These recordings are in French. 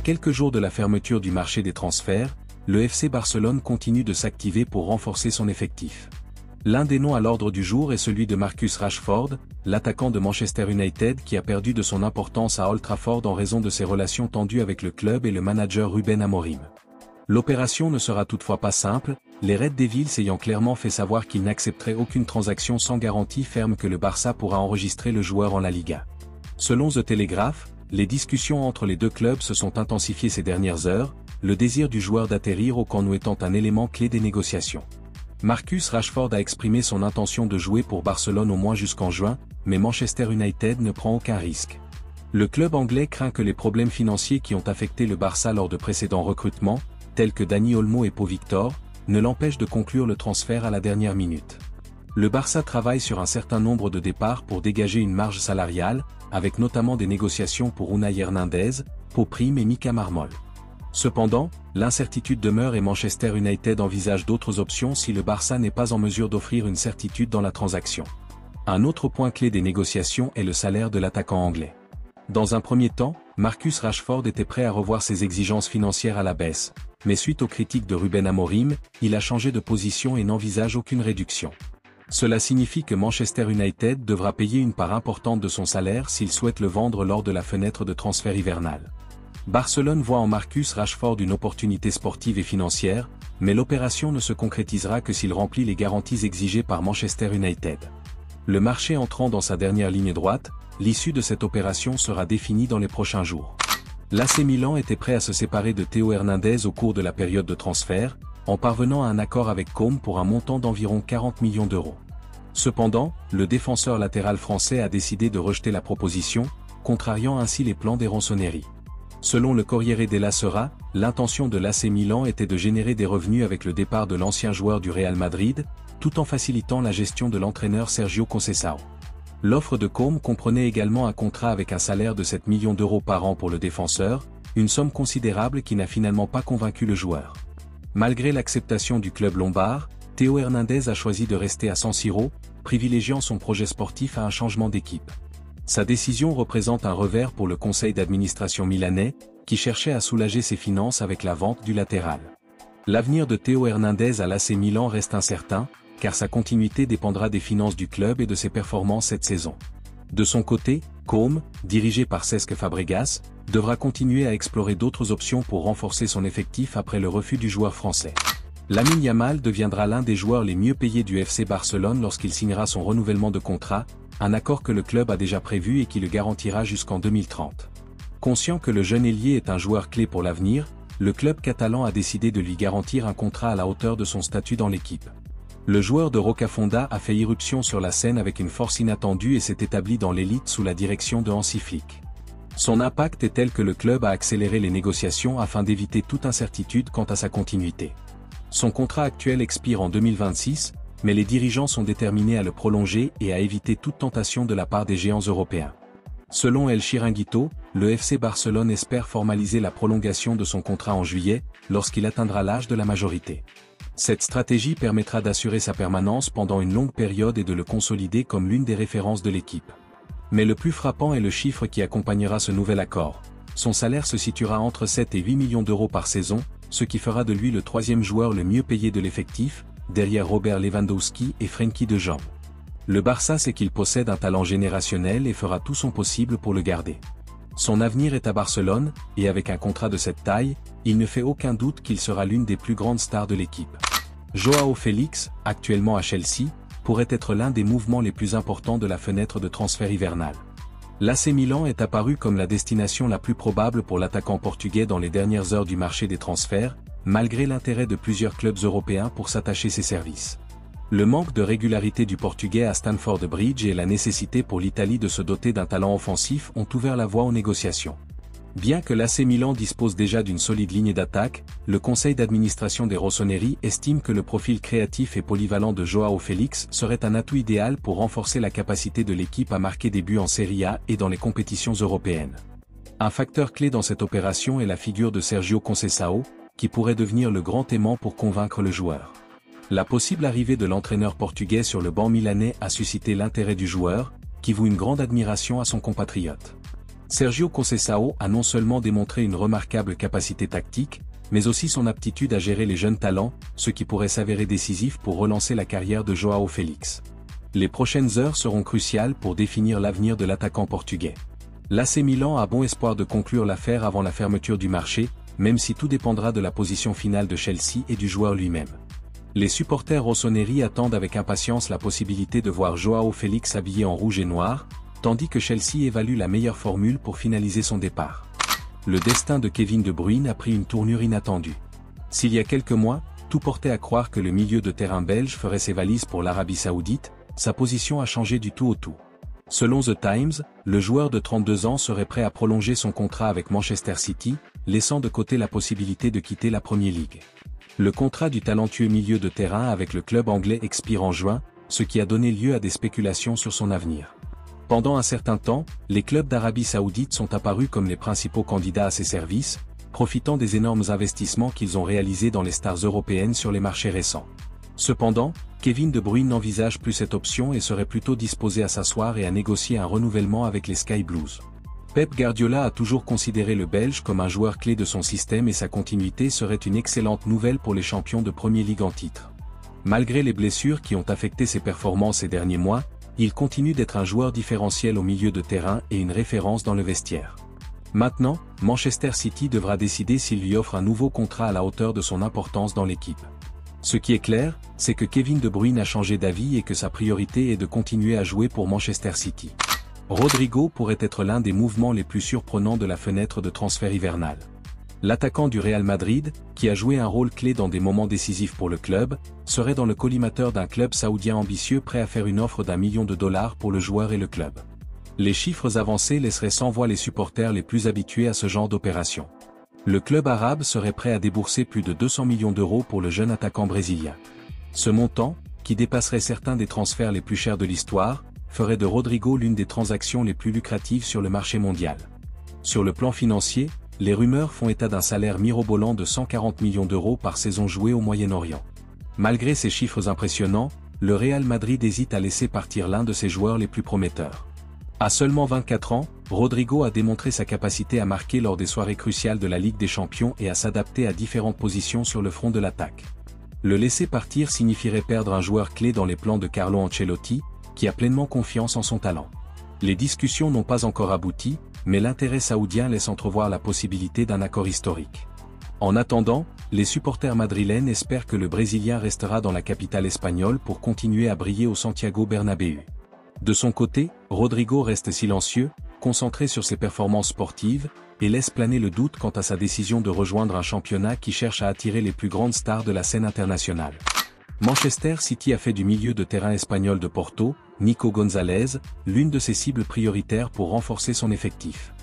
quelques jours de la fermeture du marché des transferts, le FC Barcelone continue de s'activer pour renforcer son effectif. L'un des noms à l'ordre du jour est celui de Marcus Rashford, l'attaquant de Manchester United qui a perdu de son importance à Old Trafford en raison de ses relations tendues avec le club et le manager Ruben Amorim. L'opération ne sera toutefois pas simple, les Red Devils ayant clairement fait savoir qu'ils n'accepteraient aucune transaction sans garantie ferme que le Barça pourra enregistrer le joueur en La Liga. Selon The Telegraph, les discussions entre les deux clubs se sont intensifiées ces dernières heures, le désir du joueur d'atterrir au Camp Nou étant un élément clé des négociations. Marcus Rashford a exprimé son intention de jouer pour Barcelone au moins jusqu'en juin, mais Manchester United ne prend aucun risque. Le club anglais craint que les problèmes financiers qui ont affecté le Barça lors de précédents recrutements, tels que Dani Olmo et Pau Victor, ne l'empêchent de conclure le transfert à la dernière minute. Le Barça travaille sur un certain nombre de départs pour dégager une marge salariale, avec notamment des négociations pour Unai Hernandez, Pau Prim et Mika Marmol. Cependant, l'incertitude demeure et Manchester United envisage d'autres options si le Barça n'est pas en mesure d'offrir une certitude dans la transaction. Un autre point clé des négociations est le salaire de l'attaquant anglais. Dans un premier temps, Marcus Rashford était prêt à revoir ses exigences financières à la baisse, mais suite aux critiques de Ruben Amorim, il a changé de position et n'envisage aucune réduction. Cela signifie que Manchester United devra payer une part importante de son salaire s'il souhaite le vendre lors de la fenêtre de transfert hivernale. Barcelone voit en Marcus Rashford une opportunité sportive et financière, mais l'opération ne se concrétisera que s'il remplit les garanties exigées par Manchester United. Le marché entrant dans sa dernière ligne droite, l'issue de cette opération sera définie dans les prochains jours. L'AC Milan était prêt à se séparer de Théo Hernandez au cours de la période de transfert, en parvenant à un accord avec Com pour un montant d'environ 40 millions d'euros. Cependant, le défenseur latéral français a décidé de rejeter la proposition, contrariant ainsi les plans des Rossoneri. Selon le Corriere della Sera, l'intention de l'AC Milan était de générer des revenus avec le départ de l'ancien joueur du Real Madrid, tout en facilitant la gestion de l'entraîneur Sergio Conceição. L'offre de Com comprenait également un contrat avec un salaire de 7 millions d'euros par an pour le défenseur, une somme considérable qui n'a finalement pas convaincu le joueur. Malgré l'acceptation du club lombard, Théo Hernandez a choisi de rester à San Siro, privilégiant son projet sportif à un changement d'équipe. Sa décision représente un revers pour le conseil d'administration milanais, qui cherchait à soulager ses finances avec la vente du latéral. L'avenir de Théo Hernandez à l'AC Milan reste incertain, car sa continuité dépendra des finances du club et de ses performances cette saison. De son côté, Com, dirigé par Cesc Fabregas, devra continuer à explorer d'autres options pour renforcer son effectif après le refus du joueur français. Lamine Yamal deviendra l'un des joueurs les mieux payés du FC Barcelone lorsqu'il signera son renouvellement de contrat, un accord que le club a déjà prévu et qui le garantira jusqu'en 2030. Conscient que le jeune ailier est un joueur clé pour l'avenir, le club catalan a décidé de lui garantir un contrat à la hauteur de son statut dans l'équipe. Le joueur de Rocafonda a fait irruption sur la scène avec une force inattendue et s'est établi dans l'élite sous la direction de Hansi Flick. Son impact est tel que le club a accéléré les négociations afin d'éviter toute incertitude quant à sa continuité. Son contrat actuel expire en 2026, mais les dirigeants sont déterminés à le prolonger et à éviter toute tentation de la part des géants européens. Selon El Chiringuito, le FC Barcelone espère formaliser la prolongation de son contrat en juillet, lorsqu'il atteindra l'âge de la majorité. Cette stratégie permettra d'assurer sa permanence pendant une longue période et de le consolider comme l'une des références de l'équipe. Mais le plus frappant est le chiffre qui accompagnera ce nouvel accord. Son salaire se situera entre 7 et 8 millions d'euros par saison, ce qui fera de lui le troisième joueur le mieux payé de l'effectif, derrière Robert Lewandowski et Frenkie de Jong. Le Barça sait qu'il possède un talent générationnel et fera tout son possible pour le garder. Son avenir est à Barcelone, et avec un contrat de cette taille, il ne fait aucun doute qu'il sera l'une des plus grandes stars de l'équipe. Joao Félix, actuellement à Chelsea, pourrait être l'un des mouvements les plus importants de la fenêtre de transfert hivernale. L'AC Milan est apparu comme la destination la plus probable pour l'attaquant portugais dans les dernières heures du marché des transferts, malgré l'intérêt de plusieurs clubs européens pour s'attacher ses services. Le manque de régularité du Portugais à Stamford Bridge et la nécessité pour l'Italie de se doter d'un talent offensif ont ouvert la voie aux négociations. Bien que l'AC Milan dispose déjà d'une solide ligne d'attaque, le conseil d'administration des Rossoneri estime que le profil créatif et polyvalent de Joao Félix serait un atout idéal pour renforcer la capacité de l'équipe à marquer des buts en Serie A et dans les compétitions européennes. Un facteur clé dans cette opération est la figure de Sergio Conceição, qui pourrait devenir le grand aimant pour convaincre le joueur. La possible arrivée de l'entraîneur portugais sur le banc milanais a suscité l'intérêt du joueur, qui voue une grande admiration à son compatriote. Sergio Conceição a non seulement démontré une remarquable capacité tactique, mais aussi son aptitude à gérer les jeunes talents, ce qui pourrait s'avérer décisif pour relancer la carrière de João Félix. Les prochaines heures seront cruciales pour définir l'avenir de l'attaquant portugais. L'AC Milan a bon espoir de conclure l'affaire avant la fermeture du marché, même si tout dépendra de la position finale de Chelsea et du joueur lui-même. Les supporters rossoneri attendent avec impatience la possibilité de voir João Félix habillé en rouge et noir, tandis que Chelsea évalue la meilleure formule pour finaliser son départ. Le destin de Kevin De Bruyne a pris une tournure inattendue. S'il y a quelques mois, tout portait à croire que le milieu de terrain belge ferait ses valises pour l'Arabie Saoudite, sa position a changé du tout au tout. Selon The Times, le joueur de 32 ans serait prêt à prolonger son contrat avec Manchester City, laissant de côté la possibilité de quitter la Premier League. Le contrat du talentueux milieu de terrain avec le club anglais expire en juin, ce qui a donné lieu à des spéculations sur son avenir. Pendant un certain temps, les clubs d'Arabie Saoudite sont apparus comme les principaux candidats à ses services, profitant des énormes investissements qu'ils ont réalisés dans les stars européennes sur les marchés récents. Cependant, Kevin De Bruyne n'envisage plus cette option et serait plutôt disposé à s'asseoir et à négocier un renouvellement avec les Sky Blues. Pep Guardiola a toujours considéré le Belge comme un joueur clé de son système et sa continuité serait une excellente nouvelle pour les champions de Premier League en titre. Malgré les blessures qui ont affecté ses performances ces derniers mois, il continue d'être un joueur différentiel au milieu de terrain et une référence dans le vestiaire. Maintenant, Manchester City devra décider s'il lui offre un nouveau contrat à la hauteur de son importance dans l'équipe. Ce qui est clair, c'est que Kevin De Bruyne a changé d'avis et que sa priorité est de continuer à jouer pour Manchester City. Rodrigo pourrait être l'un des mouvements les plus surprenants de la fenêtre de transfert hivernale. L'attaquant du Real Madrid, qui a joué un rôle clé dans des moments décisifs pour le club, serait dans le collimateur d'un club saoudien ambitieux prêt à faire une offre d'$1 million pour le joueur et le club. Les chiffres avancés laisseraient sans voix les supporters les plus habitués à ce genre d'opération. Le club arabe serait prêt à débourser plus de 200 millions d'euros pour le jeune attaquant brésilien. Ce montant, qui dépasserait certains des transferts les plus chers de l'histoire, ferait de Rodrigo l'une des transactions les plus lucratives sur le marché mondial. Sur le plan financier, les rumeurs font état d'un salaire mirobolant de 140 millions d'euros par saison jouée au Moyen-Orient. Malgré ces chiffres impressionnants, le Real Madrid hésite à laisser partir l'un de ses joueurs les plus prometteurs. À seulement 24 ans, Rodrigo a démontré sa capacité à marquer lors des soirées cruciales de la Ligue des Champions et à s'adapter à différentes positions sur le front de l'attaque. Le laisser partir signifierait perdre un joueur clé dans les plans de Carlo Ancelotti, qui a pleinement confiance en son talent. Les discussions n'ont pas encore abouti, mais l'intérêt saoudien laisse entrevoir la possibilité d'un accord historique. En attendant, les supporters madrilènes espèrent que le Brésilien restera dans la capitale espagnole pour continuer à briller au Santiago Bernabéu. De son côté, Rodrigo reste silencieux, concentré sur ses performances sportives, et laisse planer le doute quant à sa décision de rejoindre un championnat qui cherche à attirer les plus grandes stars de la scène internationale. Manchester City a fait du milieu de terrain espagnol de Porto, Nico Gonzalez, l'une de ses cibles prioritaires pour renforcer son effectif.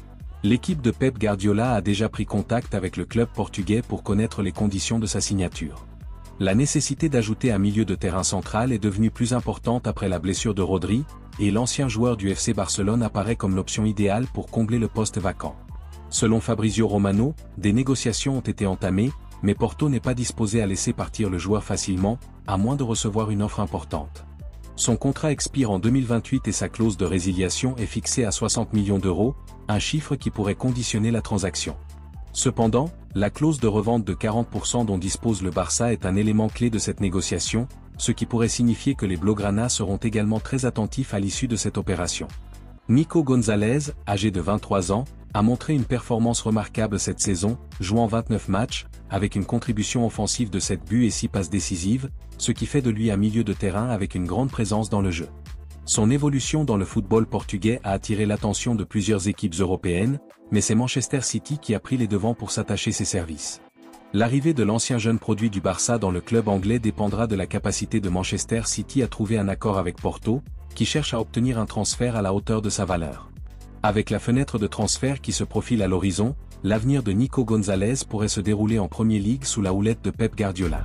L'équipe de Pep Guardiola a déjà pris contact avec le club portugais pour connaître les conditions de sa signature. La nécessité d'ajouter un milieu de terrain central est devenue plus importante après la blessure de Rodri, et l'ancien joueur du FC Barcelone apparaît comme l'option idéale pour combler le poste vacant. Selon Fabrizio Romano, des négociations ont été entamées, mais Porto n'est pas disposé à laisser partir le joueur facilement, à moins de recevoir une offre importante. Son contrat expire en 2028 et sa clause de résiliation est fixée à 60 millions d'euros, un chiffre qui pourrait conditionner la transaction. Cependant, la clause de revente de 40% dont dispose le Barça est un élément clé de cette négociation, ce qui pourrait signifier que les Blaugrana seront également très attentifs à l'issue de cette opération. Nico Gonzalez, âgé de 23 ans, a montré une performance remarquable cette saison, jouant 29 matchs, avec une contribution offensive de 7 buts et 6 passes décisives, ce qui fait de lui un milieu de terrain avec une grande présence dans le jeu. Son évolution dans le football portugais a attiré l'attention de plusieurs équipes européennes, mais c'est Manchester City qui a pris les devants pour s'attacher ses services. L'arrivée de l'ancien jeune produit du Barça dans le club anglais dépendra de la capacité de Manchester City à trouver un accord avec Porto, qui cherche à obtenir un transfert à la hauteur de sa valeur. Avec la fenêtre de transfert qui se profile à l'horizon, l'avenir de Nico Gonzalez pourrait se dérouler en Premier League sous la houlette de Pep Guardiola.